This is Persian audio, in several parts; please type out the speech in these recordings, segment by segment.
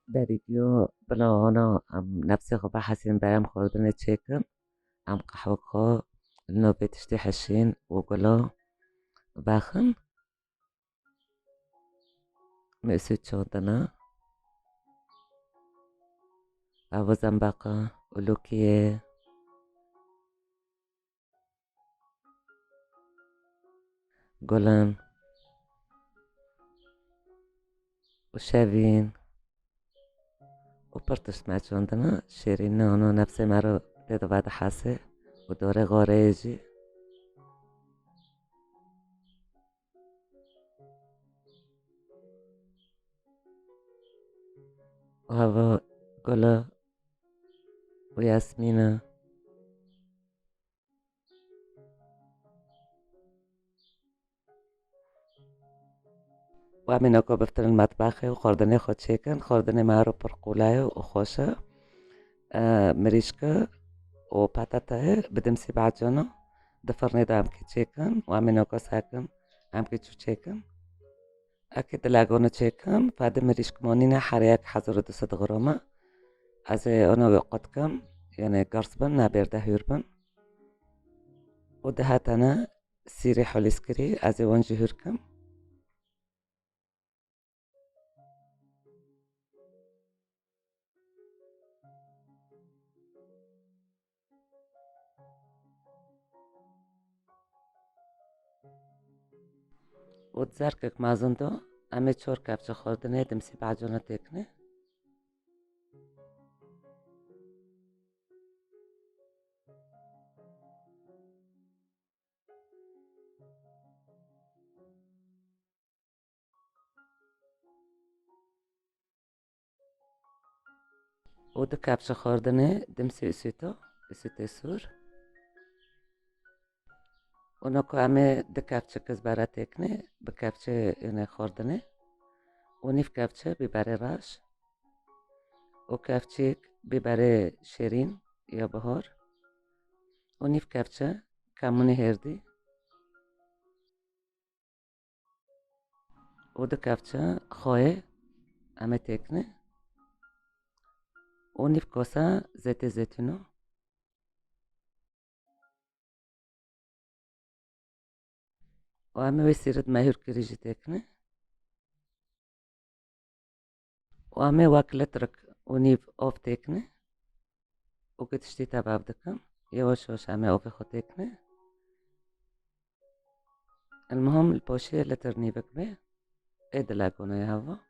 داريجيو بلا أنا عم نفسي غبا حاسين برام خوردن تشيكن عم قحوة خو إنه بيتشتي حشين وقلا باخن مقسوت شوطنا أبو زنبقة ولوكيه قولن وشافين وبرتش سمعت شوندنا شيرين نونو نفسي مرو تيدو بعد حاسي ودوري غوريجي وهذا قلا وياسمينة وعمينا كو بفتر المطبخي وخوردني خو تشيكن خوردني مارو برقولاي وخوشة مريشكا وباتاتا بدمسي بعجنو دفرني دا عمكي تشيكن وعمينا كو ساكن عمكي تشو تشيكن أكيد لاغونو تشيكن بعد مريشك مونينا حرياك حضر دوسة غرومة أزي أنا وقتكم يعني قرصبن نابيرده هيربن ودهاتنا سيري حوليسكري أزي وانجي هيركم وتزاركك مازندو أمي تشور كابشة خوردني دمسي بعجنو تيكني ودو كابشة خوردني دمسي اسيتو سور ونوكو أمي دو كابشة كزبارة تيكني بكابشة يعني خوردني ونيف كابشة بيباري راش وكابشيك بيباري شيرين يا بهار ونيف كابشة كموني هيردي ودو كابشة خوي أمي تيكني ونيف كوسا زيت زيتونو وأمي ويسيرد ماهور كريجي تيكني وأمي واكلترك ونيف أوف تيكني وكتشتي تباب دكم يوش أمي أوفي خو تيكني المهم البوشي اللي ترنيبك بيه إيه دلاغونو يهوه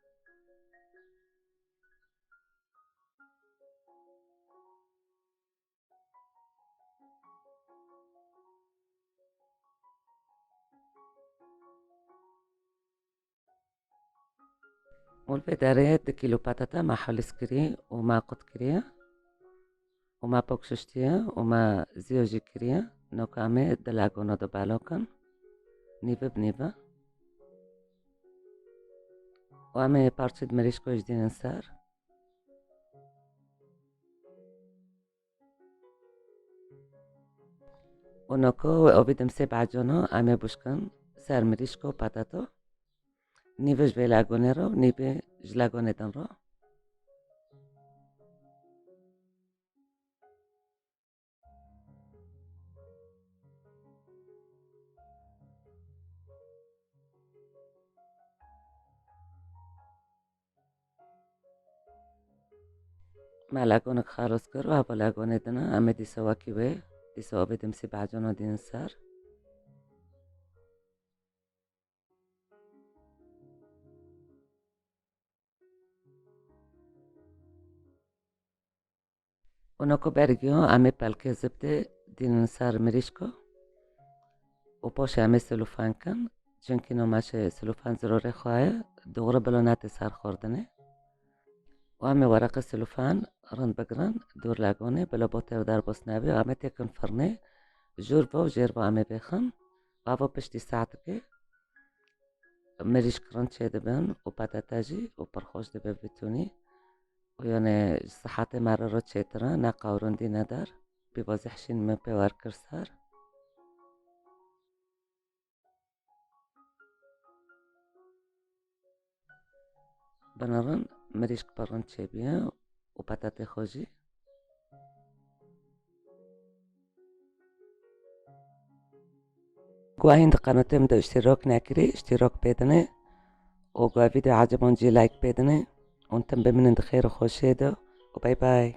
والبدارية كيلو باتاتا مع حولسكري ومع قطكريا ومع بوكششتيا ومع زيوجي كريا نوكامي دلاغونو دو بالوكن نيبه بنيبه وعمي بارتشد مريشكو جدين انسار ونوكو وبيدم سبعة جونو عمي بوشكن سار مريشكو باتاتو نيبه جبي لاغونيرو نيبه جلاغوني دنرو مع لاغونك خالص كرو هابو لاغوني دنا عمي دي سواكي بي دي سوا بيدم سبعة جونو دين انسار ونوكو برگیو عمي بالكي زبدة دين انسار مريشكو وبوش عمي سلوفان كان چونکی نماشه سلوفان ضروری خواهی دوغره بلونات سر خوردنه و همه ورق سلوفان رند بگرن دور لاگونه بلا بوتر در بسنابی و همه تکن فرنه جور با و جیر با همه بخن و هوا پشتی ساعت که مریش کرن چه دبن و پتاتاجی و پرخوش دبن بتونی و یعنی صحت مرا رو چه تره نقاورندی ندار بی بازحشین من پیوار کرسار بنرن مریشک برانچه بیا و پتات خوشی. گواهی قناتم دا اشتراک نکری اشتراک بدنه و گواهی ویدیو عجبان جی لایک بدنه. انتم بمینند خیر و خوشیده و بای بای.